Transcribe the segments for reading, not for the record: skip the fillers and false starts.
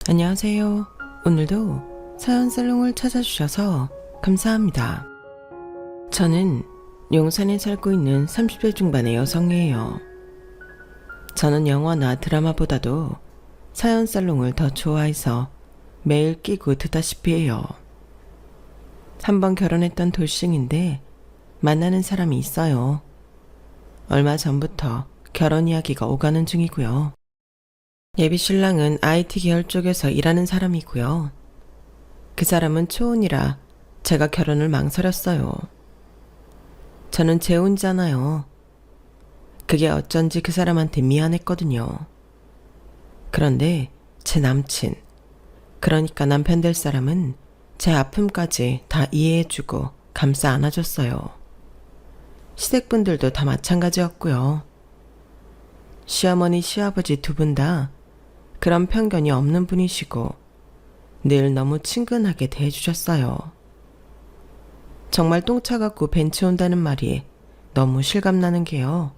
안녕하세요. 오늘도 사연 살롱을 찾아주셔서 감사합니다. 저는 용산에 살고 있는 30대 중반의 여성이에요. 저는 영화나 드라마보다도 사연 살롱을 더 좋아해서 매일 끼고 듣다시피 해요. 한번 결혼했던 돌싱인데 만나는 사람이 있어요. 얼마 전부터 결혼 이야기가 오가는 중이고요. 예비 신랑은 IT 계열 쪽에서 일하는 사람이고요. 그 사람은 초혼이라 제가 결혼을 망설였어요. 저는 재혼이잖아요. 그게 어쩐지 그 사람한테 미안했거든요. 그런데 제 남친, 그러니까 남편 될 사람은 제 아픔까지 다 이해해주고 감싸 안아줬어요. 시댁분들도 다 마찬가지였고요. 시어머니, 시아버지 두 분 다 그런 편견이 없는 분이시고 늘 너무 친근하게 대해주셨어요. 정말 똥차 갖고 벤치 온다는 말이 너무 실감나는 게요.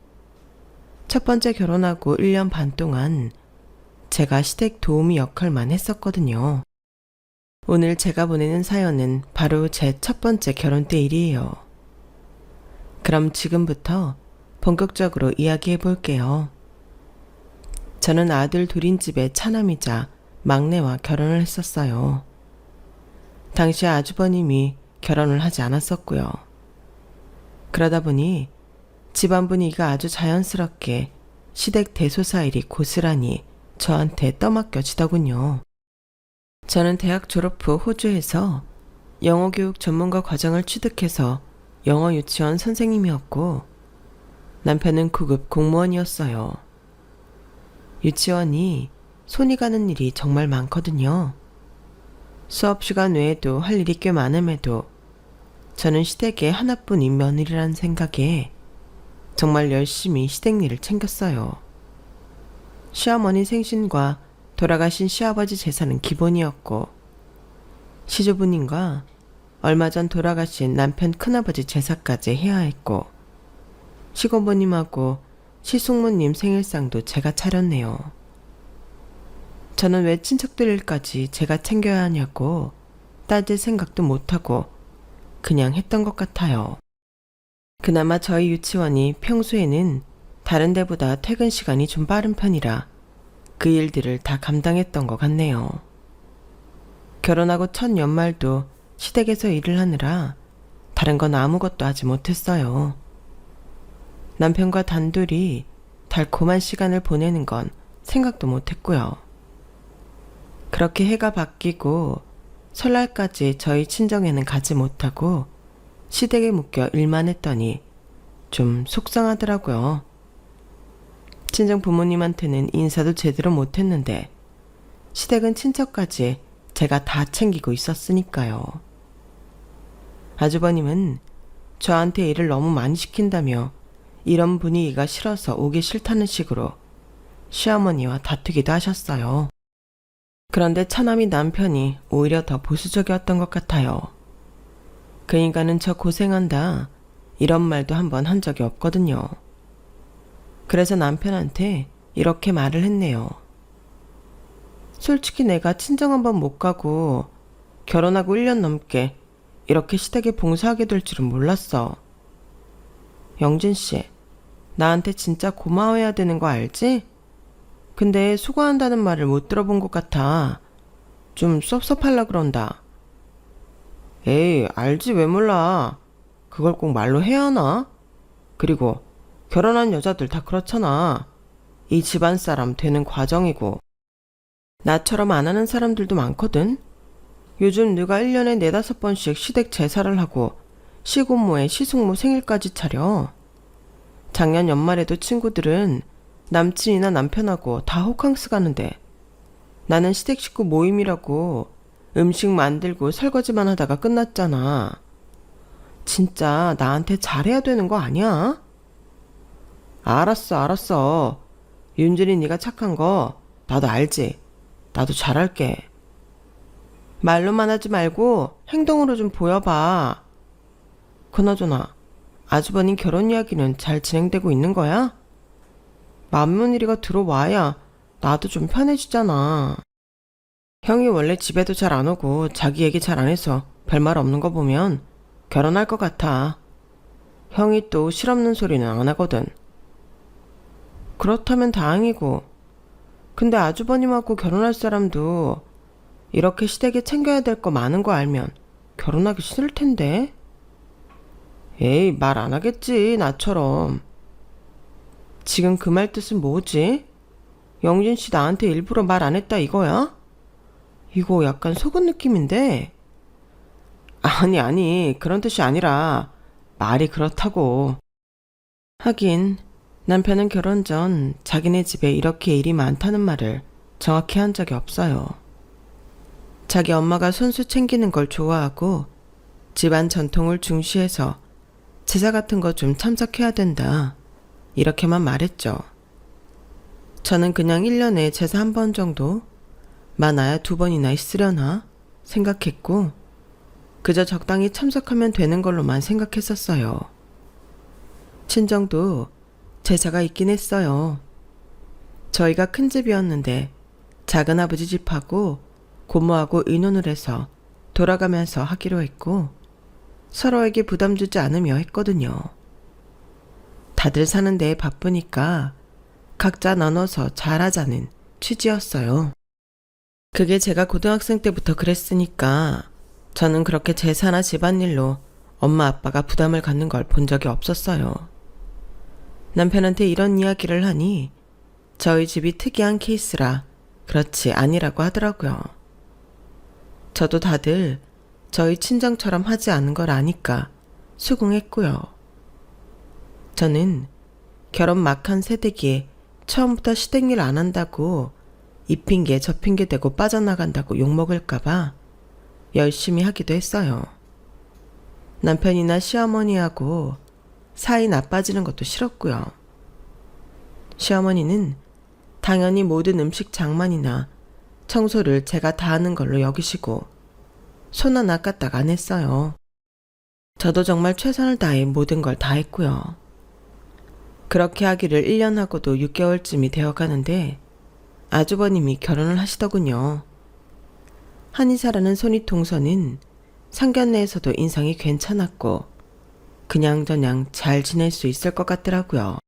첫 번째 결혼하고 1년 반 동안 제가 시댁 도우미 역할만 했었거든요. 오늘 제가 보내는 사연은 바로 제 첫 번째 결혼 때 일이에요. 그럼 지금부터 본격적으로 이야기해 볼게요. 저는 아들 둘인 집의 차남이자 막내와 결혼을 했었어요. 당시 아주버님이 결혼을 하지 않았었고요. 그러다 보니 집안 분위기가 아주 자연스럽게 시댁 대소사 일이 고스란히 저한테 떠맡겨지더군요. 저는 대학 졸업 후 호주에서 영어교육 전문가 과정을 취득해서 영어 유치원 선생님이었고 남편은 9급 공무원이었어요. 유치원이 손이 가는 일이 정말 많거든요. 수업 시간 외에도 할 일이 꽤 많음에도 저는 시댁의 하나뿐인 며느리라는 생각에 정말 열심히 시댁 일을 챙겼어요. 시어머니 생신과 돌아가신 시아버지 제사는 기본이었고 시조부님과 얼마 전 돌아가신 남편 큰아버지 제사까지 해야 했고 시고모님하고 시숙모님 생일상도 제가 차렸네요. 저는 왜 친척들 일까지 제가 챙겨야 하냐고 따질 생각도 못하고 그냥 했던 것 같아요. 그나마 저희 유치원이 평소에는 다른 데보다 퇴근 시간이 좀 빠른 편이라 그 일들을 다 감당했던 것 같네요. 결혼하고 첫 연말도 시댁에서 일을 하느라 다른 건 아무것도 하지 못했어요. 남편과 단둘이 달콤한 시간을 보내는 건 생각도 못했고요. 그렇게 해가 바뀌고 설날까지 저희 친정에는 가지 못하고 시댁에 묶여 일만 했더니 좀 속상하더라고요. 친정 부모님한테는 인사도 제대로 못했는데 시댁은 친척까지 제가 다 챙기고 있었으니까요. 아주버님은 저한테 일을 너무 많이 시킨다며 이런 분위기가 싫어서 오기 싫다는 식으로 시어머니와 다투기도 하셨어요. 그런데 차남이 남편이 오히려 더 보수적이었던 것 같아요. 그 인간은 저 고생한다 이런 말도 한번 한 적이 없거든요. 그래서 남편한테 이렇게 말을 했네요. 솔직히 내가 친정 한번 못 가고 결혼하고 1년 넘게 이렇게 시댁에 봉사하게 될 줄은 몰랐어. 영진씨, 나한테 진짜 고마워해야 되는 거 알지? 근데 수고한다는 말을 못 들어본 것 같아. 좀 섭섭하려 그런다. 에이, 알지 왜 몰라. 그걸 꼭 말로 해야 하나? 그리고 결혼한 여자들 다 그렇잖아. 이 집안 사람 되는 과정이고. 나처럼 안 하는 사람들도 많거든. 요즘 누가 1년에 4-5번씩 시댁 제사를 하고 시고모에 시숙모 생일까지 차려. 작년 연말에도 친구들은 남친이나 남편하고 다 호캉스 가는데 나는 시댁 식구 모임이라고 음식 만들고 설거지만 하다가 끝났잖아. 진짜 나한테 잘해야 되는 거 아니야? 알았어. 윤준이 네가 착한 거 나도 알지. 나도 잘할게. 말로만 하지 말고 행동으로 좀 보여봐. 그나저나 아주버님 결혼 이야기는 잘 진행되고 있는 거야? 맏며느리가 들어와야 나도 좀 편해지잖아. 형이 원래 집에도 잘 안 오고 자기 얘기 잘 안 해서 별말 없는 거 보면 결혼할 것 같아. 형이 또 실없는 소리는 안 하거든. 그렇다면 다행이고. 근데 아주버님하고 결혼할 사람도 이렇게 시댁에 챙겨야 될 거 많은 거 알면 결혼하기 싫을 텐데. 에이, 말 안 하겠지, 나처럼. 지금 그 말 뜻은 뭐지? 영진 씨 나한테 일부러 말 안 했다 이거야? 이거 약간 속은 느낌인데? 아니, 그런 뜻이 아니라 말이 그렇다고. 하긴 남편은 결혼 전 자기네 집에 이렇게 일이 많다는 말을 정확히 한 적이 없어요. 자기 엄마가 손수 챙기는 걸 좋아하고 집안 전통을 중시해서 제사 같은 거 좀 참석해야 된다. 이렇게만 말했죠. 저는 그냥 1년에 제사 한 번 정도, 많아야 2번이나 있으려나 생각했고 그저 적당히 참석하면 되는 걸로만 생각했었어요. 친정도 제사가 있긴 했어요. 저희가 큰 집이었는데 작은아버지 집하고 고모하고 의논을 해서 돌아가면서 하기로 했고 서로에게 부담 주지 않으며 했거든요. 다들 사는 데에 바쁘니까 각자 나눠서 잘하자는 취지였어요. 그게 제가 고등학생 때부터 그랬으니까 저는 그렇게 제사나 집안일로 엄마 아빠가 부담을 갖는 걸 본 적이 없었어요. 남편한테 이런 이야기를 하니 저희 집이 특이한 케이스라 그렇지 아니라고 하더라고요. 저도 다들 저희 친정처럼 하지 않은 걸 아니까 수긍했고요. 저는 결혼 막 한 새내기에 처음부터 시댁일 안 한다고 이 핑계 저 핑계 대고 빠져나간다고 욕먹을까봐 열심히 하기도 했어요. 남편이나 시어머니하고 사이 나빠지는 것도 싫었고요. 시어머니는 당연히 모든 음식 장만이나 청소를 제가 다 하는 걸로 여기시고 손 하나 까딱 안 했어요. 저도 정말 최선을 다해 모든 걸 다 했고요. 그렇게 하기를 1년 하고도 6개월쯤이 되어가는데 아주버님이 결혼을 하시더군요. 한의사라는 손윗동서는 상견례에서도 인상이 괜찮았고 그냥저냥 잘 지낼 수 있을 것 같더라고요.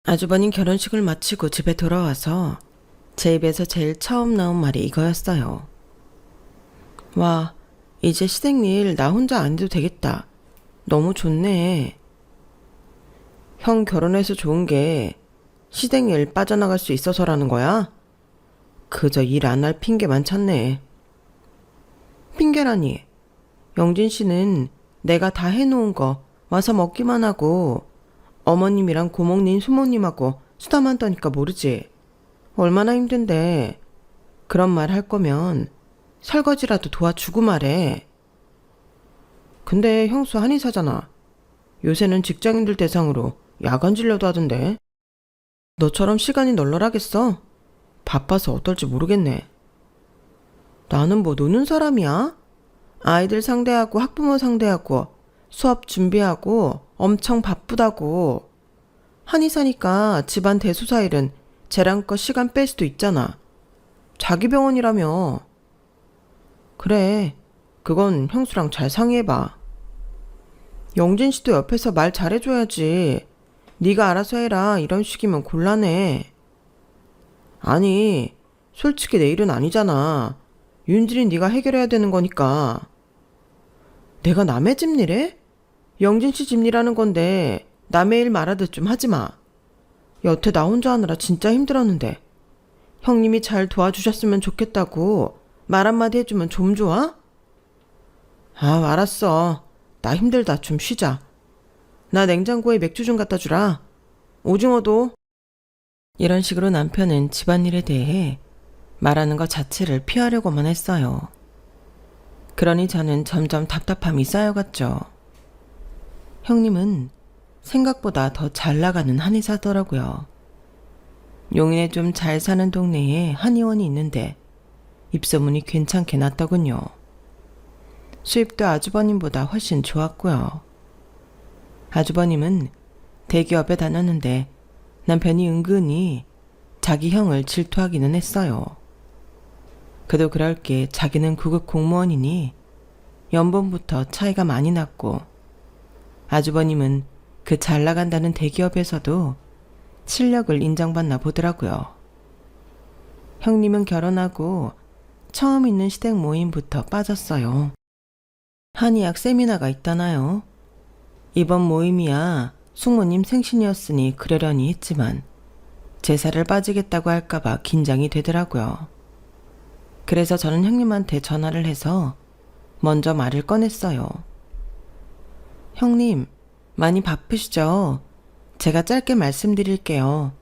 아주버님 결혼식을 마치고 집에 돌아와서 제 입에서 제일 처음 나온 말이 이거였어요. 와, 이제 시댁일 나 혼자 안 해도 되겠다. 너무 좋네. 형 결혼해서 좋은 게 시댁일 빠져나갈 수 있어서라는 거야? 그저 일 안 할 핑계만 찾네. 핑계라니. 영진 씨는 내가 다 해놓은 거 와서 먹기만 하고 어머님이랑 고모님, 수모님하고 수다만 떠니까 모르지. 얼마나 힘든데. 그런 말 할 거면 설거지라도 도와주고 말해. 근데 형수 한의사잖아. 요새는 직장인들 대상으로 야간 진료도 하던데. 너처럼 시간이 널널하겠어? 바빠서 어떨지 모르겠네. 나는 뭐 노는 사람이야? 아이들 상대하고 학부모 상대하고 수업 준비하고 엄청 바쁘다고. 한의사니까 집안 대소사 일은 쟤랑껏 시간 뺄 수도 있잖아. 자기 병원이라며. 그래, 그건 형수랑 잘 상의해봐. 영진 씨도 옆에서 말 잘해줘야지. 네가 알아서 해라 이런 식이면 곤란해. 아니, 솔직히 내 일은 아니잖아. 윤진이 네가 해결해야 되는 거니까. 내가 남의 집일해? 영진 씨 집일하는 건데 남의 일 말하듯 좀 하지 마. 여태 나 혼자 하느라 진짜 힘들었는데 형님이 잘 도와주셨으면 좋겠다고 말 한마디 해주면 좀 좋아? 아, 알았어. 나 힘들다. 좀 쉬자. 나 냉장고에 맥주 좀 갖다 주라. 오징어도. 이런 식으로 남편은 집안일에 대해 말하는 것 자체를 피하려고만 했어요. 그러니 저는 점점 답답함이 쌓여갔죠. 형님은 생각보다 더 잘 나가는 한의사더라고요. 용인에 좀 잘 사는 동네에 한의원이 있는데 입소문이 괜찮게 났더군요. 수입도 아주버님보다 훨씬 좋았고요. 아주버님은 대기업에 다녔는데 남편이 은근히 자기 형을 질투하기는 했어요. 그도 그럴 게 자기는 구급 공무원이니 연봉부터 차이가 많이 났고, 아주버님은 그 잘 나간다는 대기업에서도 실력을 인정받나 보더라고요. 형님은 결혼하고 처음 있는 시댁 모임부터 빠졌어요. 한의학 세미나가 있다나요? 이번 모임이야 숙모님 생신이었으니 그러려니 했지만 제사를 빠지겠다고 할까봐 긴장이 되더라고요. 그래서 저는 형님한테 전화를 해서 먼저 말을 꺼냈어요. 형님, 많이 바쁘시죠? 제가 짧게 말씀드릴게요.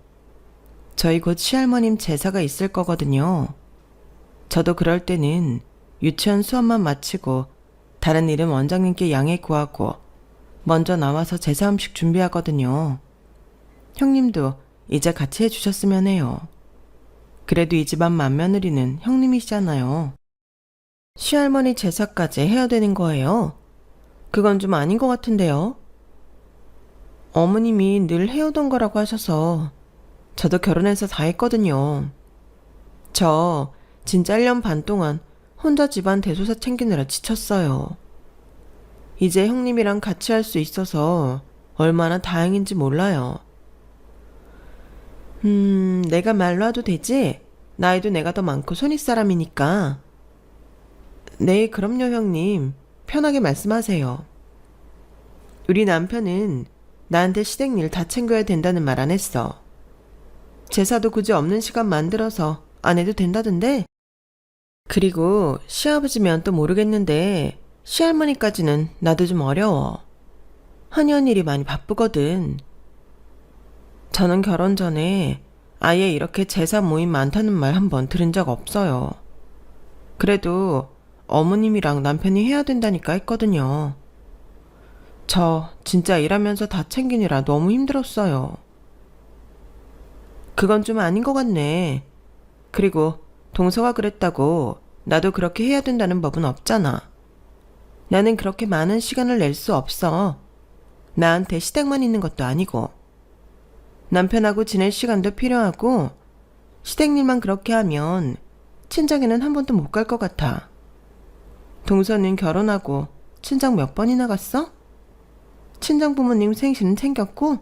저희 곧 시할머님 제사가 있을 거거든요. 저도 그럴 때는 유치원 수업만 마치고 다른 일은 원장님께 양해 구하고 먼저 나와서 제사 음식 준비하거든요. 형님도 이제 같이 해주셨으면 해요. 그래도 이 집안 맏며느리는 형님이시잖아요. 시할머니 제사까지 해야 되는 거예요? 그건 좀 아닌 것 같은데요. 어머님이 늘 해오던 거라고 하셔서 저도 결혼해서 다 했거든요. 저 진짜 1년 반 동안 혼자 집안 대소사 챙기느라 지쳤어요. 이제 형님이랑 같이 할 수 있어서 얼마나 다행인지 몰라요. 내가 말로 해도 되지? 나이도 내가 더 많고 손윗사람이니까. 네, 그럼요, 형님. 편하게 말씀하세요. 우리 남편은 나한테 시댁 일 다 챙겨야 된다는 말 안 했어. 제사도 굳이 없는 시간 만들어서 안 해도 된다던데? 그리고 시아버지면 또 모르겠는데 시할머니까지는 나도 좀 어려워. 한이 언일이 많이 바쁘거든. 저는 결혼 전에 아예 이렇게 제사 모임 많다는 말 한 번 들은 적 없어요. 그래도 어머님이랑 남편이 해야 된다니까 했거든요. 저 진짜 일하면서 다 챙기느라 너무 힘들었어요. 그건 좀 아닌 것 같네. 그리고 동서가 그랬다고 나도 그렇게 해야 된다는 법은 없잖아. 나는 그렇게 많은 시간을 낼 수 없어. 나한테 시댁만 있는 것도 아니고. 남편하고 지낼 시간도 필요하고 시댁 일만 그렇게 하면 친정에는 한 번도 못 갈 것 같아. 동서는 결혼하고 친정 몇 번이나 갔어? 친정 부모님 생신은 챙겼고?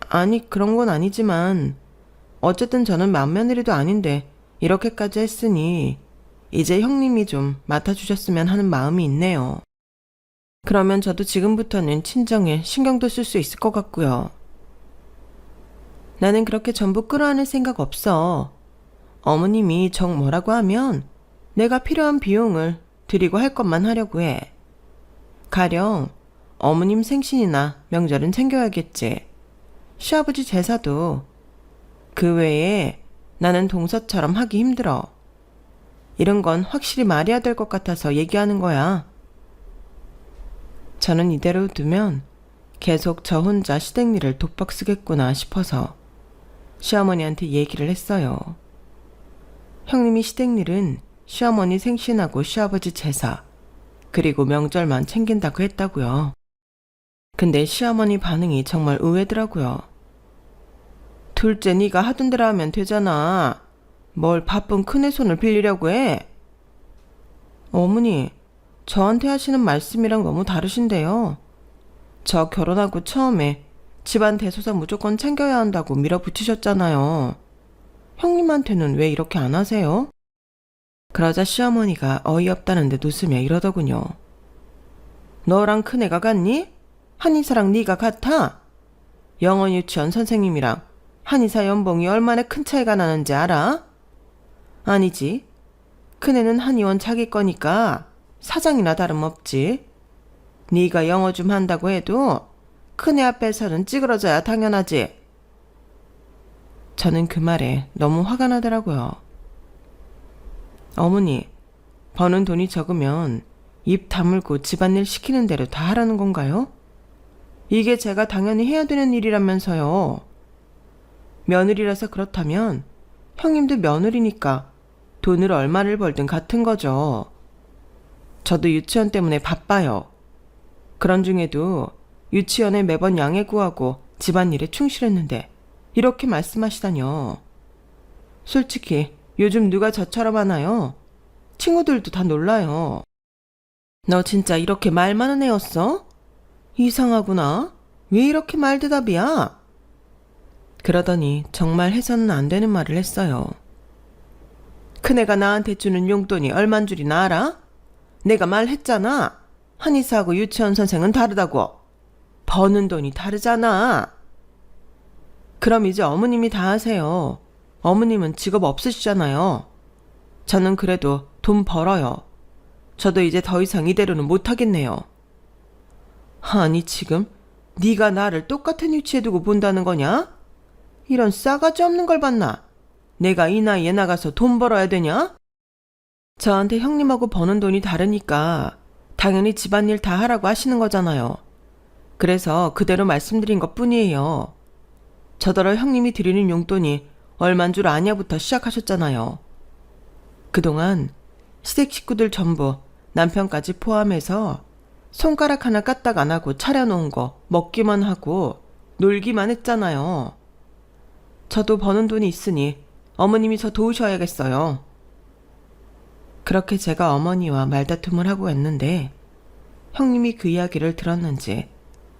아니, 그런 건 아니지만 어쨌든 저는 맏며느리도 아닌데 이렇게까지 했으니 이제 형님이 좀 맡아주셨으면 하는 마음이 있네요. 그러면 저도 지금부터는 친정에 신경도 쓸 수 있을 것 같고요. 나는 그렇게 전부 끌어안을 생각 없어. 어머님이 정 뭐라고 하면 내가 필요한 비용을 드리고 할 것만 하려고 해. 가령 어머님 생신이나 명절은 챙겨야겠지. 시아버지 제사도. 그 외에 나는 동서처럼 하기 힘들어. 이런 건 확실히 말해야 될 것 같아서 얘기하는 거야. 저는 이대로 두면 계속 저 혼자 시댁 일을 독박 쓰겠구나 싶어서 시어머니한테 얘기를 했어요. 형님이 시댁 일은 시어머니 생신하고 시아버지 제사 그리고 명절만 챙긴다고 했다고요. 근데 시어머니 반응이 정말 의외더라고요. 둘째 네가 하던 대로 하면 되잖아. 뭘 바쁜 큰애 손을 빌리려고 해? 어머니, 저한테 하시는 말씀이랑 너무 다르신데요. 저 결혼하고 처음에 집안 대소사 무조건 챙겨야 한다고 밀어붙이셨잖아요. 형님한테는 왜 이렇게 안 하세요? 그러자 시어머니가 어이없다는 듯 웃으며 이러더군요. 너랑 큰애가 같니? 한의사랑 네가 같아? 영어 유치원 선생님이랑 한의사 연봉이 얼마나 큰 차이가 나는지 알아? 아니지. 큰애는 한의원 자기 거니까 사장이나 다름없지. 네가 영어 좀 한다고 해도 큰애 앞에서는 찌그러져야 당연하지. 저는 그 말에 너무 화가 나더라고요. 어머니, 버는 돈이 적으면 입 다물고 집안일 시키는 대로 다 하라는 건가요? 이게 제가 당연히 해야 되는 일이라면서요. 며느리라서 그렇다면 형님도 며느리니까 돈을 얼마를 벌든 같은 거죠. 저도 유치원 때문에 바빠요. 그런 중에도 유치원에 매번 양해 구하고 집안일에 충실했는데 이렇게 말씀하시다뇨. 솔직히 요즘 누가 저처럼 하나요? 친구들도 다 놀라요. 너 진짜 이렇게 말 많은 애였어? 이상하구나. 왜 이렇게 말대답이야? 그러더니 정말 해서는 안 되는 말을 했어요. 큰애가 나한테 주는 용돈이 얼만 줄이나 알아? 내가 말했잖아. 한의사하고 유치원 선생은 다르다고. 버는 돈이 다르잖아. 그럼 이제 어머님이 다 하세요. 어머님은 직업 없으시잖아요. 저는 그래도 돈 벌어요. 저도 이제 더 이상 이대로는 못하겠네요. 아니 지금 네가 나를 똑같은 위치에 두고 본다는 거냐? 이런 싸가지 없는 걸 봤나? 내가 이 나이에 나가서 돈 벌어야 되냐? 저한테 형님하고 버는 돈이 다르니까 당연히 집안일 다 하라고 하시는 거잖아요. 그래서 그대로 말씀드린 것 뿐이에요. 저더러 형님이 드리는 용돈이 얼만 줄 아냐부터 시작하셨잖아요. 그동안 시댁 식구들 전부 남편까지 포함해서 손가락 하나 까딱 안 하고 차려놓은 거 먹기만 하고 놀기만 했잖아요. 저도 버는 돈이 있으니 어머님이 저 도우셔야겠어요. 그렇게 제가 어머니와 말다툼을 하고 했는데 형님이 그 이야기를 들었는지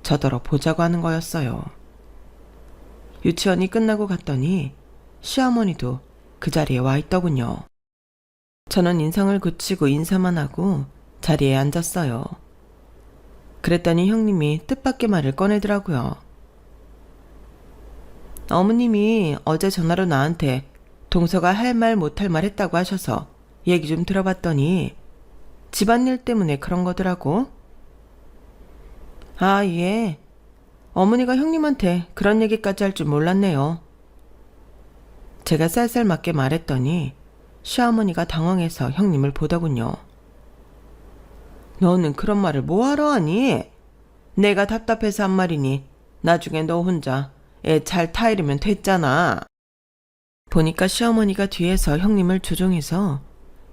저더러 보자고 하는 거였어요. 유치원이 끝나고 갔더니 시어머니도 그 자리에 와 있더군요. 저는 인상을 굳히고 인사만 하고 자리에 앉았어요. 그랬더니 형님이 뜻밖의 말을 꺼내더라고요. 어머님이 어제 전화로 나한테 동서가 할 말 못할 말 했다고 하셔서 얘기 좀 들어봤더니 집안일 때문에 그런 거더라고. 아, 예. 어머니가 형님한테 그런 얘기까지 할 줄 몰랐네요. 제가 쌀쌀맞게 말했더니 시어머니가 당황해서 형님을 보더군요. 너는 그런 말을 뭐하러 하니? 내가 답답해서 한 말이니 나중에 너 혼자 애 잘 타이르면 됐잖아. 보니까 시어머니가 뒤에서 형님을 조종해서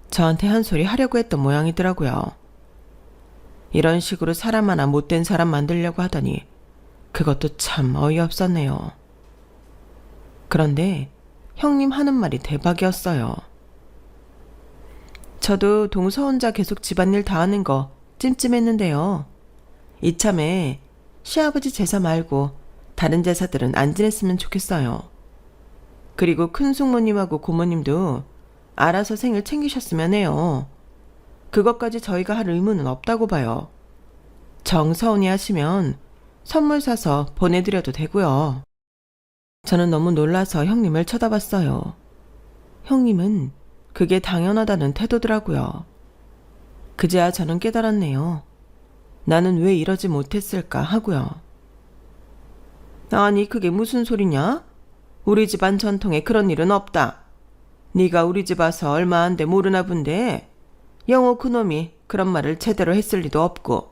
저한테 한 소리 하려고 했던 모양이더라고요. 이런 식으로 사람 하나 못된 사람 만들려고 하더니 그것도 참 어이없었네요. 그런데 형님 하는 말이 대박이었어요. 저도 동서 혼자 계속 집안일 다 하는 거 찜찜했는데요. 이참에 시아버지 제사 말고 다른 제사들은 안 지냈으면 좋겠어요. 그리고 큰 숙모님하고 고모님도 알아서 생일 챙기셨으면 해요. 그것까지 저희가 할 의무는 없다고 봐요. 정서운이 하시면 선물 사서 보내드려도 되고요. 저는 너무 놀라서 형님을 쳐다봤어요. 형님은 그게 당연하다는 태도더라고요. 그제야 저는 깨달았네요. 나는 왜 이러지 못했을까 하고요. 아니 그게 무슨 소리냐? 우리 집안 전통에 그런 일은 없다. 네가 우리 집 와서 얼마 안 돼 모르나 본데 영호 그놈이 그런 말을 제대로 했을 리도 없고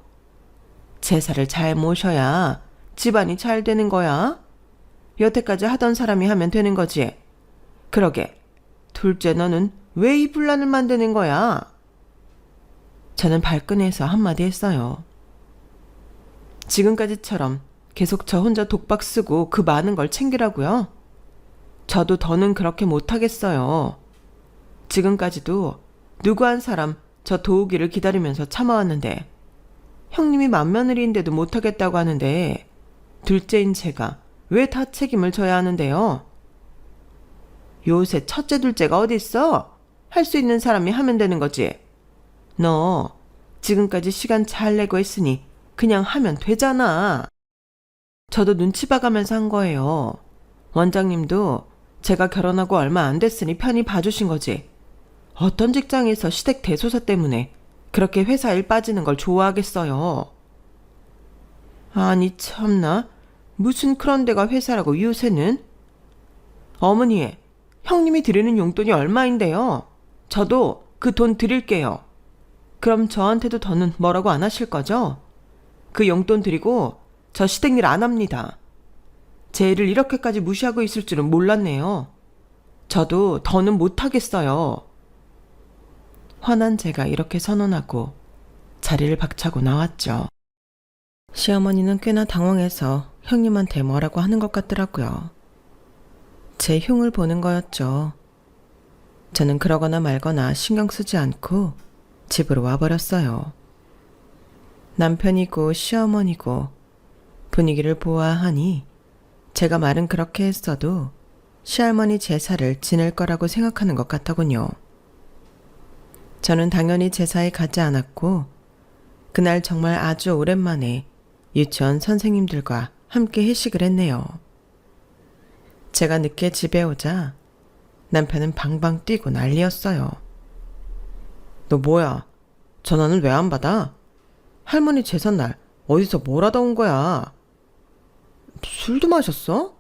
제사를 잘 모셔야 집안이 잘 되는 거야. 여태까지 하던 사람이 하면 되는 거지. 그러게 둘째 너는 왜 이 분란을 만드는 거야? 저는 발끈해서 한마디 했어요. 지금까지처럼 계속 저 혼자 독박 쓰고 그 많은 걸 챙기라고요? 저도 더는 그렇게 못하겠어요. 지금까지도 누구 한 사람 저 도우기를 기다리면서 참아왔는데 형님이 맏며느리인데도 못하겠다고 하는데 둘째인 제가 왜 다 책임을 져야 하는데요? 요새 첫째 둘째가 어딨어? 할 수 있는 사람이 하면 되는 거지. 너 지금까지 시간 잘 내고 했으니 그냥 하면 되잖아. 저도 눈치 봐가면서 한 거예요. 원장님도 제가 결혼하고 얼마 안 됐으니 편히 봐주신 거지. 어떤 직장에서 시댁 대소사 때문에 그렇게 회사 일 빠지는 걸 좋아하겠어요. 아니 참나. 무슨 그런 데가 회사라고 요새는? 어머니, 형님이 드리는 용돈이 얼마인데요? 저도 그 돈 드릴게요. 그럼 저한테도 더는 뭐라고 안 하실 거죠? 그 용돈 드리고 저 시댁 일 안 합니다. 제 일을 이렇게까지 무시하고 있을 줄은 몰랐네요. 저도 더는 못하겠어요. 화난 제가 이렇게 선언하고 자리를 박차고 나왔죠. 시어머니는 꽤나 당황해서 형님한테 뭐라고 하는 것 같더라고요. 제 흉을 보는 거였죠. 저는 그러거나 말거나 신경 쓰지 않고 집으로 와버렸어요. 남편이고 시어머니고 분위기를 보아하니 제가 말은 그렇게 했어도 시할머니 제사를 지낼 거라고 생각하는 것 같더군요. 저는 당연히 제사에 가지 않았고 그날 정말 아주 오랜만에 유치원 선생님들과 함께 회식을 했네요. 제가 늦게 집에 오자 남편은 방방 뛰고 난리였어요. 너 뭐야? 전화는 왜 안 받아? 할머니 제삿날 어디서 뭘 하다 온 거야? 술도 마셨어?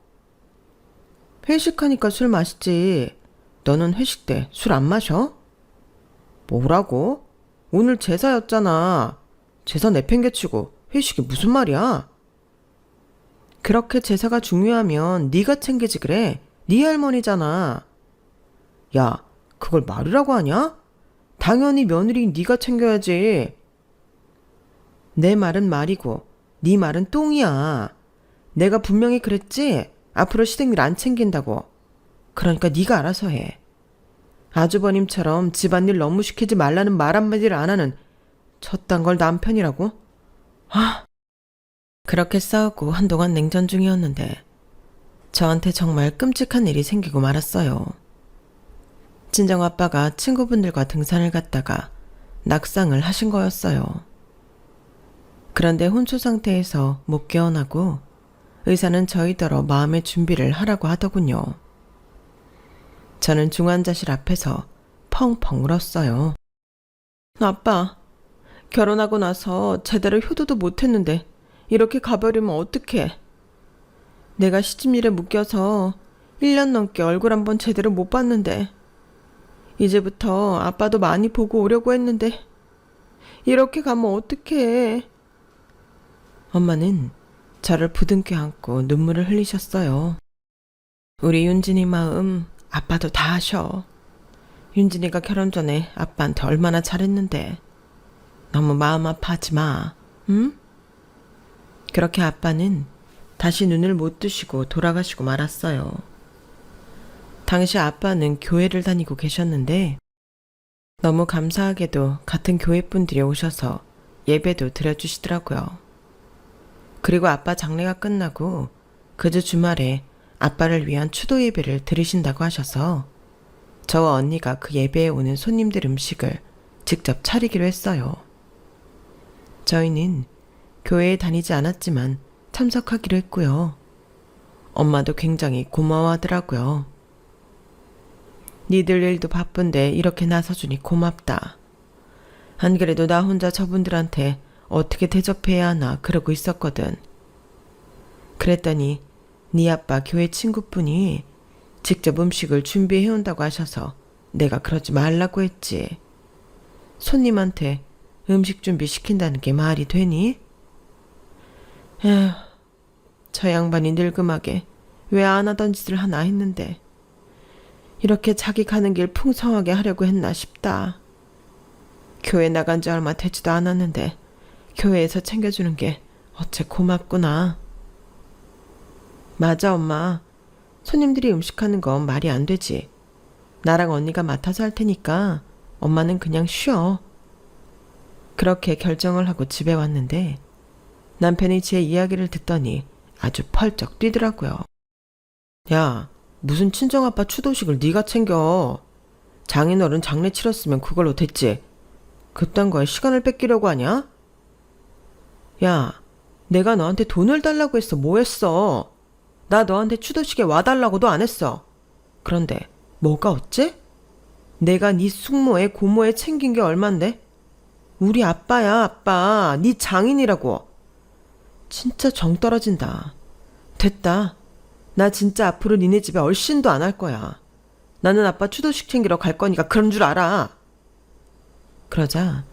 회식하니까 술 마시지. 너는 회식 때 술 안 마셔? 뭐라고? 오늘 제사였잖아. 제사 내팽개치고 회식이 무슨 말이야? 그렇게 제사가 중요하면 네가 챙기지 그래. 네 할머니잖아. 야, 그걸 말이라고 하냐? 당연히 며느리인 네가 챙겨야지. 내 말은 말이고 네 말은 똥이야. 내가 분명히 그랬지? 앞으로 시댁일 안 챙긴다고. 그러니까 네가 알아서 해. 아주버님처럼 집안일 너무 시키지 말라는 말 한마디를 안 하는 저딴 걸 남편이라고? 그렇게 싸우고 한동안 냉전 중이었는데 저한테 정말 끔찍한 일이 생기고 말았어요. 친정아빠가 친구분들과 등산을 갔다가 낙상을 하신 거였어요. 그런데 혼수 상태에서 못 깨어나고 의사는 저희더러 마음의 준비를 하라고 하더군요. 저는 중환자실 앞에서 펑펑 울었어요. 아빠, 결혼하고 나서 제대로 효도도 못했는데 이렇게 가버리면 어떡해. 내가 시집일에 묶여서 1년 넘게 얼굴 한번 제대로 못 봤는데 이제부터 아빠도 많이 보고 오려고 했는데 이렇게 가면 어떡해. 엄마는 저를 부둥켜 안고 눈물을 흘리셨어요. 우리 윤진이 마음 아빠도 다 아셔. 윤진이가 결혼 전에 아빠한테 얼마나 잘했는데. 너무 마음 아파하지 마. 응? 그렇게 아빠는 다시 눈을 못 뜨시고 돌아가시고 말았어요. 당시 아빠는 교회를 다니고 계셨는데 너무 감사하게도 같은 교회 분들이 오셔서 예배도 드려주시더라고요. 그리고 아빠 장례가 끝나고 그 주 주말에 아빠를 위한 추도 예배를 드리신다고 하셔서 저와 언니가 그 예배에 오는 손님들 음식을 직접 차리기로 했어요. 저희는 교회에 다니지 않았지만 참석하기로 했고요. 엄마도 굉장히 고마워하더라고요. 니들 일도 바쁜데 이렇게 나서주니 고맙다. 안 그래도 나 혼자 저분들한테 어떻게 대접해야 하나 그러고 있었거든. 그랬더니 네 아빠 교회 친구분이 직접 음식을 준비해온다고 하셔서 내가 그러지 말라고 했지. 손님한테 음식 준비 시킨다는 게 말이 되니? 에휴, 저 양반이 늙음하게 왜 안 하던 짓을 하나 했는데 이렇게 자기 가는 길 풍성하게 하려고 했나 싶다. 교회 나간 지 얼마 되지도 않았는데 교회에서 챙겨주는 게 어째 고맙구나. 맞아, 엄마. 손님들이 음식하는 건 말이 안 되지. 나랑 언니가 맡아서 할 테니까 엄마는 그냥 쉬어. 그렇게 결정을 하고 집에 왔는데 남편이 제 이야기를 듣더니 아주 펄쩍 뛰더라고요. 야, 무슨 친정아빠 추도식을 네가 챙겨. 장인어른 장례 치렀으면 그걸로 됐지. 그딴 거에 시간을 뺏기려고 하냐? 야, 내가 너한테 돈을 달라고 했어. 뭐 했어? 나 너한테 추도식에 와달라고도 안 했어. 그런데 뭐가 어째? 내가 네 숙모에 고모에 챙긴 게 얼만데? 우리 아빠야, 아빠. 네 장인이라고. 진짜 정 떨어진다. 됐다. 나 진짜 앞으로 니네 집에 얼씬도 안 할 거야. 나는 아빠 추도식 챙기러 갈 거니까 그런 줄 알아. 그러자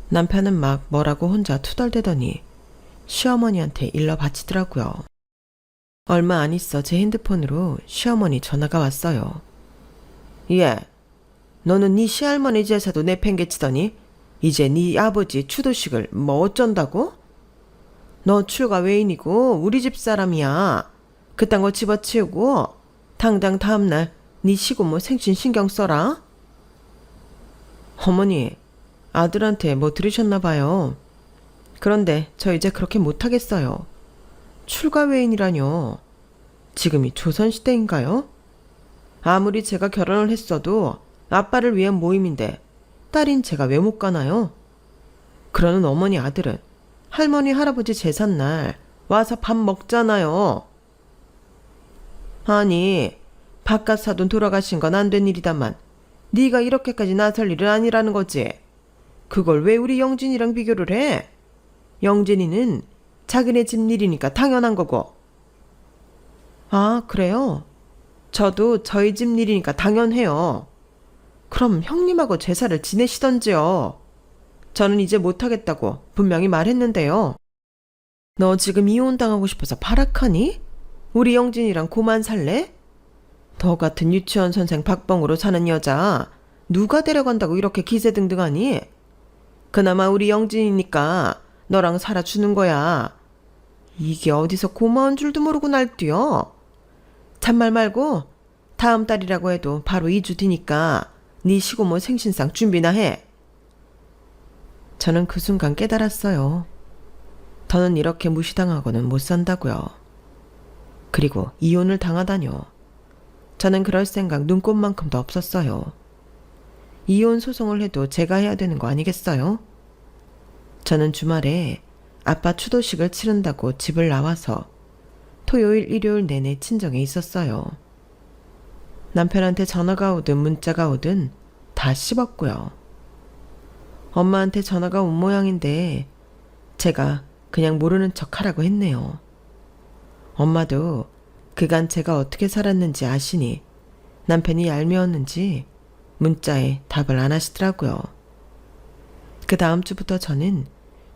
남편은 막 뭐라고 혼자 투덜대더니 시어머니한테 일러 바치더라고요. 얼마 안 있어 제 핸드폰으로 시어머니 전화가 왔어요. 예, 너는 네 시할머니 제사도 내팽개치더니 이제 네 아버지 추도식을 뭐 어쩐다고? 너 출가 외인이고 우리 집 사람이야. 그딴 거 집어치우고 당장 다음날 네 시고모 생신 신경 써라. 어머니, 아들한테 뭐 들으셨나 봐요. 그런데 저 이제 그렇게 못하겠어요. 출가 외인이라뇨. 지금이 조선시대인가요? 아무리 제가 결혼을 했어도 아빠를 위한 모임인데 딸인 제가 왜 못 가나요? 그러는 어머니 아들은 할머니 할아버지 제삿날 와서 밥 먹잖아요. 아니, 바깥 사돈 돌아가신 건 안 된 일이다만 네가 이렇게까지 나설 일은 아니라는 거지. 그걸 왜 우리 영진이랑 비교를 해? 영진이는 자기네 집 일이니까 당연한 거고. 아, 그래요? 저도 저희 집 일이니까 당연해요. 그럼 형님하고 제사를 지내시던지요. 저는 이제 못하겠다고 분명히 말했는데요. 너 지금 이혼당하고 싶어서 발악하니? 우리 영진이랑 고만 살래? 너 같은 유치원 선생 박봉으로 사는 여자 누가 데려간다고 이렇게 기세등등하니? 그나마 우리 영진이니까 너랑 살아주는 거야. 이게 어디서 고마운 줄도 모르고 날뛰어. 잔말 말고 다음 달이라고 해도 바로 2주 뒤니까 네 시고모 생신상 준비나 해. 저는 그 순간 깨달았어요. 더는 이렇게 무시당하고는 못 산다고요. 그리고 이혼을 당하다뇨. 저는 그럴 생각 눈꼽만큼도 없었어요. 이혼 소송을 해도 제가 해야 되는 거 아니겠어요? 저는 주말에 아빠 추도식을 치른다고 집을 나와서 토요일, 일요일 내내 친정에 있었어요. 남편한테 전화가 오든 문자가 오든 다 씹었고요. 엄마한테 전화가 온 모양인데 제가 그냥 모르는 척 하라고 했네요. 엄마도 그간 제가 어떻게 살았는지 아시니 남편이 얄미웠는지 문자에 답을 안 하시더라고요. 그 다음 주부터 저는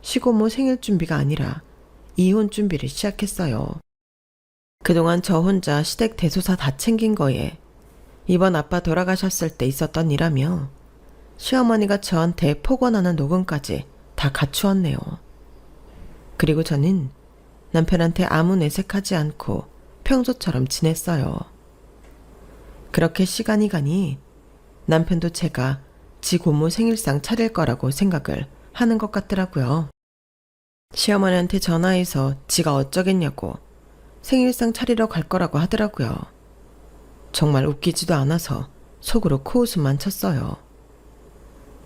시고모 생일 준비가 아니라 이혼 준비를 시작했어요. 그동안 저 혼자 시댁 대소사 다 챙긴 거에 이번 아빠 돌아가셨을 때 있었던 일하며 시어머니가 저한테 폭언하는 녹음까지 다 갖추었네요. 그리고 저는 남편한테 아무 내색하지 않고 평소처럼 지냈어요. 그렇게 시간이 가니 남편도 제가 지 고모 생일상 차릴 거라고 생각을 하는 것 같더라고요. 시어머니한테 전화해서 지가 어쩌겠냐고 생일상 차리러 갈 거라고 하더라고요. 정말 웃기지도 않아서 속으로 코웃음만 쳤어요.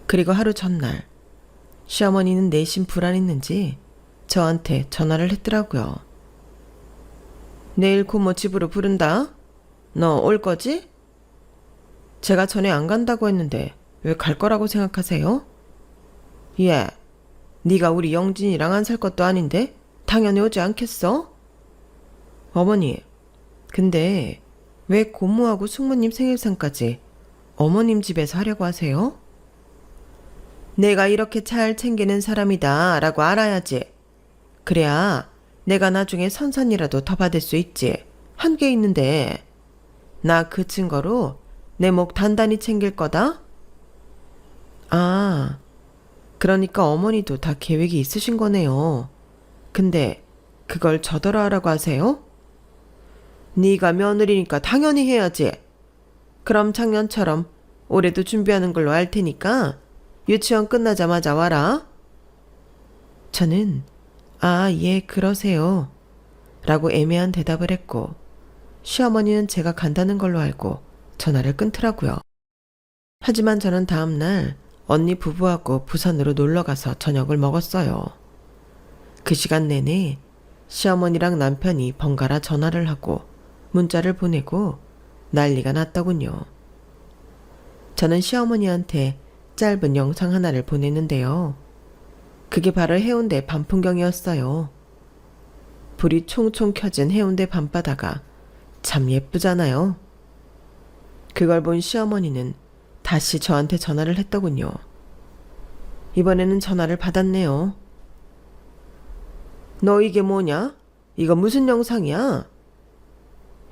그리고 하루 전날 시어머니는 내심 불안했는지 저한테 전화를 했더라고요. 내일 고모 집으로 부른다. 너 올 거지? 제가 전에 안 간다고 했는데 왜 갈 거라고 생각하세요? 예, 네가 우리 영진이랑 안 살 것도 아닌데 당연히 오지 않겠어? 어머니, 근데 왜 고모하고 숙모님 생일상까지 어머님 집에서 하려고 하세요? 내가 이렇게 잘 챙기는 사람이다 라고 알아야지. 그래야 내가 나중에 선산이라도 더 받을 수 있지. 한 개 있는데. 나 그 증거로 내 목 단단히 챙길 거다? 아, 그러니까 어머니도 다 계획이 있으신 거네요. 근데 그걸 저더러 하라고 하세요? 네가 며느리니까 당연히 해야지. 그럼 작년처럼 올해도 준비하는 걸로 알 테니까 유치원 끝나자마자 와라. 저는 아, 예, 그러세요. 라고 애매한 대답을 했고 시어머니는 제가 간다는 걸로 알고 전화를 끊더라고요. 하지만 저는 다음날 언니 부부하고 부산으로 놀러가서 저녁을 먹었어요. 그 시간 내내 시어머니랑 남편이 번갈아 전화를 하고 문자를 보내고 난리가 났더군요. 저는 시어머니한테 짧은 영상 하나를 보냈는데요. 그게 바로 해운대 밤풍경이었어요. 불이 총총 켜진 해운대 밤바다가 참 예쁘잖아요. 그걸 본 시어머니는 다시 저한테 전화를 했더군요. 이번에는 전화를 받았네요. 너 이게 뭐냐? 이거 무슨 영상이야?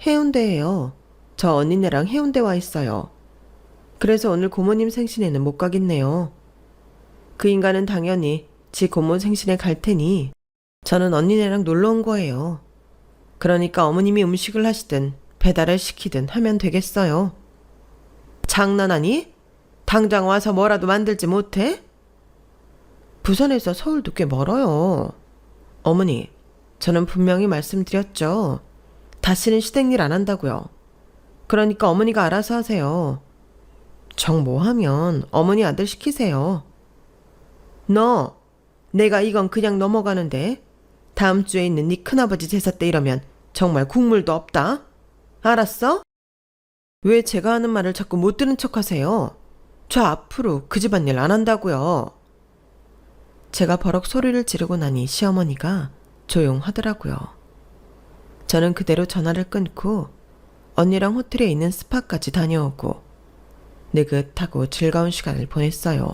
해운대예요. 저 언니네랑 해운대 와 있어요. 그래서 오늘 고모님 생신에는 못 가겠네요. 그 인간은 당연히 지 고모 생신에 갈 테니 저는 언니네랑 놀러 온 거예요. 그러니까 어머님이 음식을 하시든 배달을 시키든 하면 되겠어요. 장난하니? 당장 와서 뭐라도 만들지 못해? 부산에서 서울도 꽤 멀어요. 어머니, 저는 분명히 말씀드렸죠. 다시는 시댁일 안 한다고요. 그러니까 어머니가 알아서 하세요. 정 뭐 하면 어머니 아들 시키세요. 너, 내가 이건 그냥 넘어가는데 다음 주에 있는 네 큰아버지 제사 때 이러면 정말 국물도 없다. 알았어? 왜 제가 하는 말을 자꾸 못 들은 척 하세요? 저 앞으로 그 집안일 안 한다고요. 제가 버럭 소리를 지르고 나니 시어머니가 조용하더라고요. 저는 그대로 전화를 끊고 언니랑 호텔에 있는 스파까지 다녀오고 느긋하고 즐거운 시간을 보냈어요.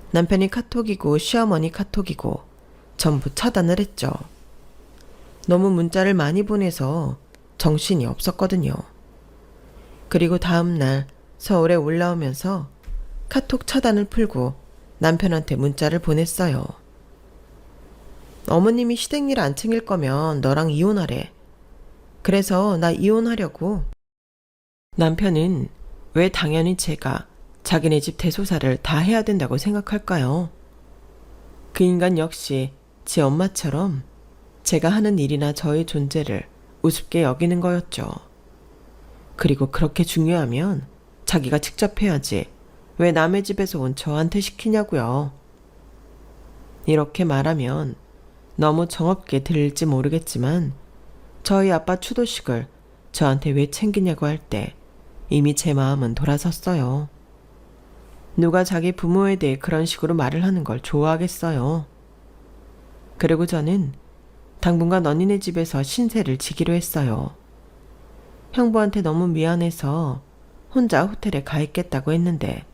남편이 카톡이고 시어머니 카톡이고 전부 차단을 했죠. 너무 문자를 많이 보내서 정신이 없었거든요. 그리고 다음날 서울에 올라오면서 카톡 차단을 풀고 남편한테 문자를 보냈어요. 어머님이 시댁일 안 챙길 거면 너랑 이혼하래. 그래서 나 이혼하려고. 남편은 왜 당연히 제가 자기네 집 대소사를 다 해야 된다고 생각할까요? 그 인간 역시 제 엄마처럼 제가 하는 일이나 저의 존재를 우습게 여기는 거였죠. 그리고 그렇게 중요하면 자기가 직접 해야지 왜 남의 집에서 온 저한테 시키냐고요. 이렇게 말하면 너무 정없게 들릴지 모르겠지만 저희 아빠 추도식을 저한테 왜 챙기냐고 할 때 이미 제 마음은 돌아섰어요. 누가 자기 부모에 대해 그런 식으로 말을 하는 걸 좋아하겠어요. 그리고 저는 당분간 언니네 집에서 신세를 지기로 했어요. 형부한테 너무 미안해서 혼자 호텔에 가 있겠다고 했는데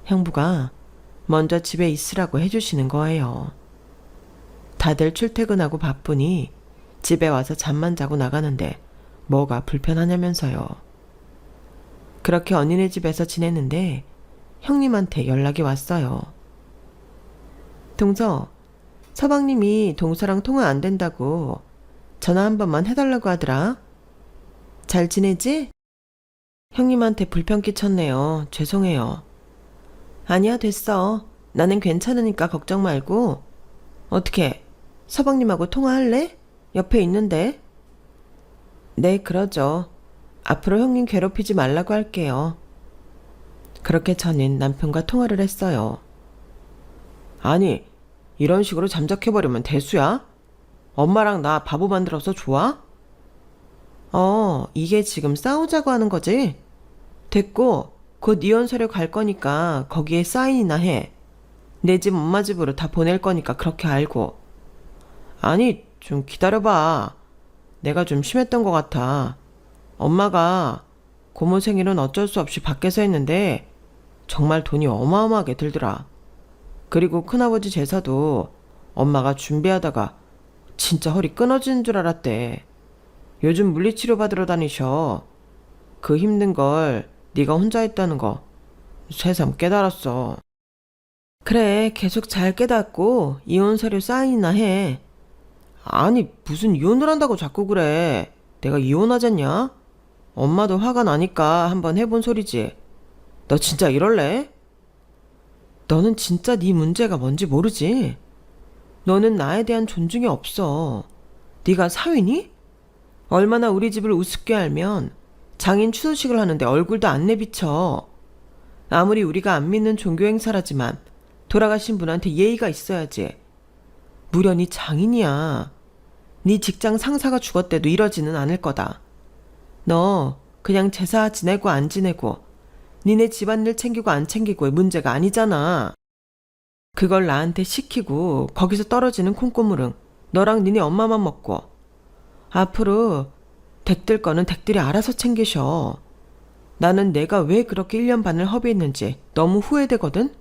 형부가 먼저 집에 있으라고 해주시는 거예요. 다들 출퇴근하고 바쁘니 집에 와서 잠만 자고 나가는데 뭐가 불편하냐면서요. 그렇게 언니네 집에서 지냈는데 형님한테 연락이 왔어요. 동서, 서방님이 동서랑 통화 안 된다고 전화 한 번만 해달라고 하더라. 잘 지내지? 형님한테 불편 끼쳤네요. 죄송해요. 아니야, 됐어. 나는 괜찮으니까 걱정 말고. 어떻게, 서방님하고 통화할래? 옆에 있는데. 네, 그러죠. 앞으로 형님 괴롭히지 말라고 할게요. 그렇게 저는 남편과 통화를 했어요. 아니, 이런 식으로 잠적해버리면 대수야? 엄마랑 나 바보 만들어서 좋아? 이게 지금 싸우자고 하는 거지? 됐고, 곧 이혼 서류 갈 거니까 거기에 사인이나 해. 내 집 엄마 집으로 다 보낼 거니까 그렇게 알고. 아니, 좀 기다려봐. 내가 좀 심했던 것 같아. 엄마가 고모 생일은 어쩔 수 없이 밖에서 했는데 정말 돈이 어마어마하게 들더라. 그리고 큰아버지 제사도 엄마가 준비하다가 진짜 허리 끊어지는 줄 알았대. 요즘 물리치료 받으러 다니셔. 그 힘든 걸 네가 혼자 했다는 거 새삼 깨달았어. 그래, 계속 잘 깨닫고 이혼 서류 사인이나 해. 아니, 무슨 이혼을 한다고 자꾸 그래. 내가 이혼하잖냐? 엄마도 화가 나니까 한번 해본 소리지. 너 진짜 이럴래? 너는 진짜 네 문제가 뭔지 모르지? 너는 나에 대한 존중이 없어. 네가 사위니? 얼마나 우리 집을 우습게 알면 장인 추도식을 하는데 얼굴도 안 내비쳐. 아무리 우리가 안 믿는 종교 행사라지만 돌아가신 분한테 예의가 있어야지. 무려 네 장인이야. 네 직장 상사가 죽었대도 이러지는 않을 거다. 너 그냥 제사 지내고 안 지내고 니네 집안일 챙기고 안 챙기고의 문제가 아니잖아. 그걸 나한테 시키고 거기서 떨어지는 콩고물은 너랑 니네 엄마만 먹고. 앞으로 댁들 거는 댁들이 알아서 챙기셔. 나는 내가 왜 그렇게 1년 반을 허비했는지 너무 후회되거든?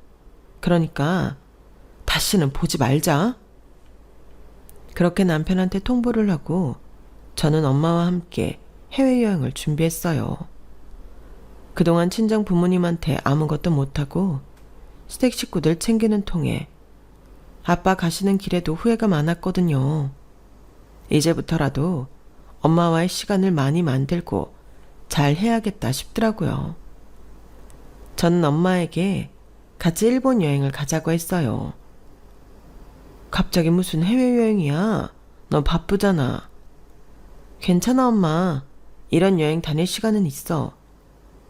그러니까 다시는 보지 말자. 그렇게 남편한테 통보를 하고 저는 엄마와 함께 해외여행을 준비했어요. 그동안 친정 부모님한테 아무것도 못하고 시댁 식구들 챙기는 통에 아빠 가시는 길에도 후회가 많았거든요. 이제부터라도 엄마와의 시간을 많이 만들고 잘 해야겠다 싶더라고요. 저는 엄마에게 같이 일본 여행을 가자고 했어요. 갑자기 무슨 해외여행이야? 너 바쁘잖아. 괜찮아, 엄마. 이런 여행 다닐 시간은 있어.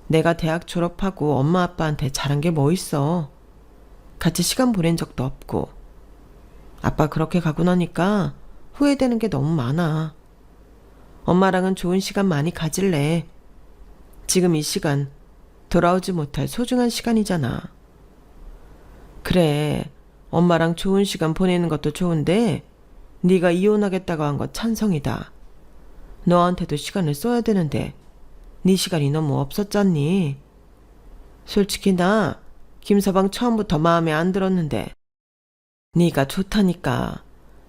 내가 대학 졸업하고 엄마 아빠한테 잘한 게 뭐 있어. 같이 시간 보낸 적도 없고. 아빠 그렇게 가고 나니까 후회되는 게 너무 많아. 엄마랑은 좋은 시간 많이 가질래. 지금 이 시간 돌아오지 못할 소중한 시간이잖아. 그래, 엄마랑 좋은 시간 보내는 것도 좋은데 네가 이혼하겠다고 한 거 찬성이다. 너한테도 시간을 써야 되는데 네 시간이 너무 없었잖니. 솔직히 나 김서방 처음부터 마음에 안 들었는데 네가 좋다니까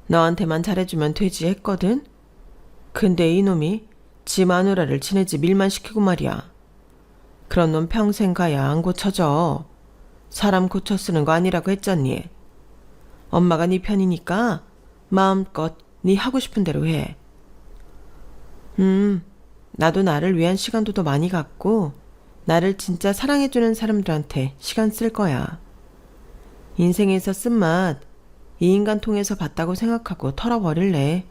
너한테만 잘해주면 되지 했거든. 근데 이놈이 지 마누라를 지네 집 일만 시키고 말이야. 그런 놈 평생 가야 안 고쳐져. 사람 고쳐 쓰는 거 아니라고 했잖니. 엄마가 네 편이니까 마음껏 네 하고 싶은 대로 해. 나도 나를 위한 시간도 더 많이 갖고 나를 진짜 사랑해주는 사람들한테 시간 쓸 거야. 인생에서 쓴맛 이 인간 통해서 봤다고 생각하고 털어버릴래.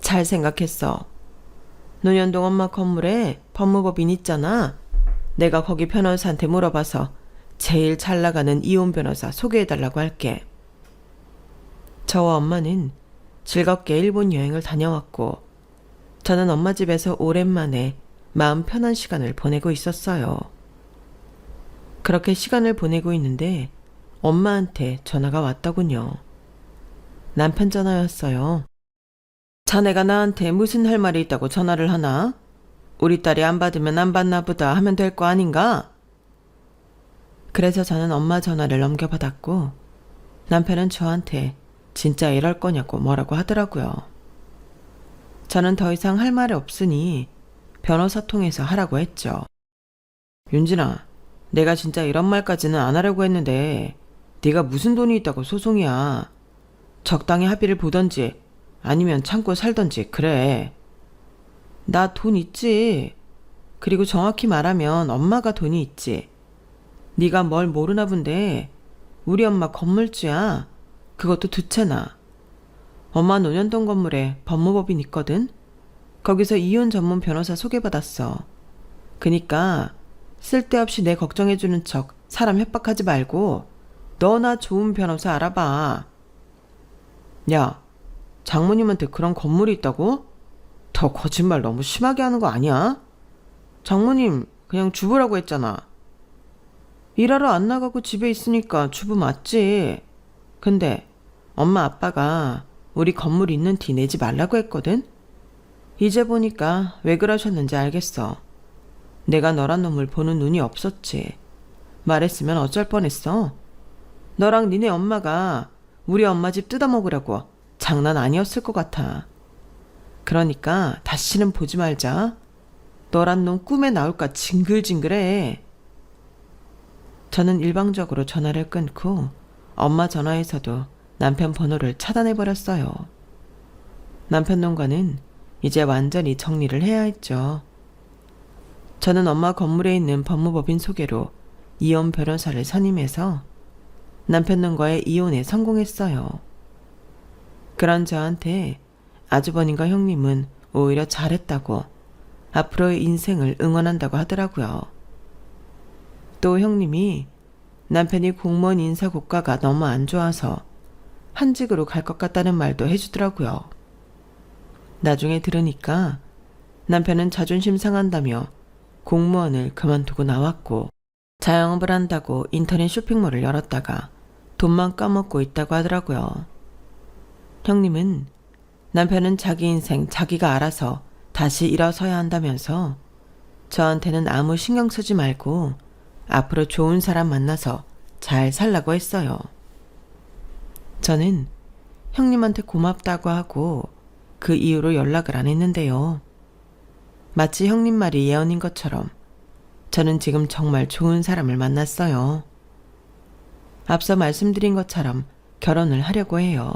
잘 생각했어. 논현동 엄마 건물에 법무법인 있잖아. 내가 거기 변호사한테 물어봐서 제일 잘 나가는 이혼 변호사 소개해달라고 할게. 저와 엄마는 즐겁게 일본 여행을 다녀왔고 저는 엄마 집에서 오랜만에 마음 편한 시간을 보내고 있었어요. 그렇게 시간을 보내고 있는데 엄마한테 전화가 왔더군요. 남편 전화였어요. 자네가 나한테 무슨 할 말이 있다고 전화를 하나? 우리 딸이 안 받으면 안 받나 보다 하면 될 거 아닌가? 그래서 저는 엄마 전화를 넘겨받았고 남편은 저한테 진짜 이럴 거냐고 뭐라고 하더라고요. 저는 더 이상 할 말이 없으니 변호사 통해서 하라고 했죠. 윤진아, 내가 진짜 이런 말까지는 안 하려고 했는데 네가 무슨 돈이 있다고 소송이야. 적당히 합의를 보던지 아니면 참고 살던지 그래. 나 돈 있지. 그리고 정확히 말하면 엄마가 돈이 있지. 네가 뭘 모르나 본데 우리 엄마 건물주야. 그것도 두 채나. 엄마 논현동 건물에 법무법인 있거든. 거기서 이혼 전문 변호사 소개받았어. 그니까 쓸데없이 내 걱정해주는 척 사람 협박하지 말고 너나 좋은 변호사 알아봐. 야, 장모님한테 그런 건물이 있다고? 더 거짓말 너무 심하게 하는 거 아니야? 장모님 그냥 주부라고 했잖아. 일하러 안 나가고 집에 있으니까 주부 맞지. 근데 엄마 아빠가 우리 건물 있는 티 내지 말라고 했거든. 이제 보니까 왜 그러셨는지 알겠어. 내가 너란 놈을 보는 눈이 없었지. 말했으면 어쩔 뻔했어. 너랑 니네 엄마가 우리 엄마 집 뜯어먹으려고 장난 아니었을 것 같아. 그러니까 다시는 보지 말자. 너란 놈 꿈에 나올까 징글징글해. 저는 일방적으로 전화를 끊고 엄마 전화에서도 남편 번호를 차단해버렸어요. 남편 놈과는 이제 완전히 정리를 해야 했죠. 저는 엄마 건물에 있는 법무법인 소개로 이혼 변호사를 선임해서 남편 놈과의 이혼에 성공했어요. 그런 저한테 아주버님과 형님은 오히려 잘했다고 앞으로의 인생을 응원한다고 하더라고요. 또 형님이 남편이 공무원 인사 고과가 너무 안 좋아서 한직으로 갈 것 같다는 말도 해주더라고요. 나중에 들으니까 남편은 자존심 상한다며 공무원을 그만두고 나왔고 자영업을 한다고 인터넷 쇼핑몰을 열었다가 돈만 까먹고 있다고 하더라고요. 형님은 남편은 자기 인생 자기가 알아서 다시 일어서야 한다면서 저한테는 아무 신경 쓰지 말고 앞으로 좋은 사람 만나서 잘 살라고 했어요. 저는 형님한테 고맙다고 하고 그 이후로 연락을 안 했는데요. 마치 형님 말이 예언인 것처럼 저는 지금 정말 좋은 사람을 만났어요. 앞서 말씀드린 것처럼 결혼을 하려고 해요.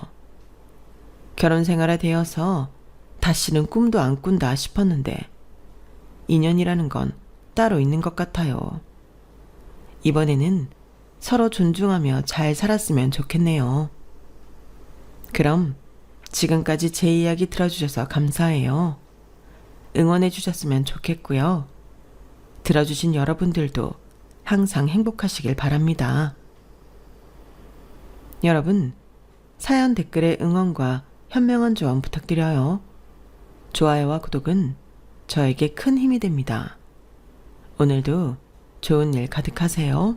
결혼 생활에 대해서 다시는 꿈도 안 꾼다 싶었는데 인연이라는 건 따로 있는 것 같아요. 이번에는 서로 존중하며 잘 살았으면 좋겠네요. 그럼 지금까지 제 이야기 들어주셔서 감사해요. 응원해 주셨으면 좋겠고요. 들어주신 여러분들도 항상 행복하시길 바랍니다. 여러분, 사연 댓글에 응원과 현명한 조언 부탁드려요. 좋아요와 구독은 저에게 큰 힘이 됩니다. 오늘도 좋은 일 가득하세요.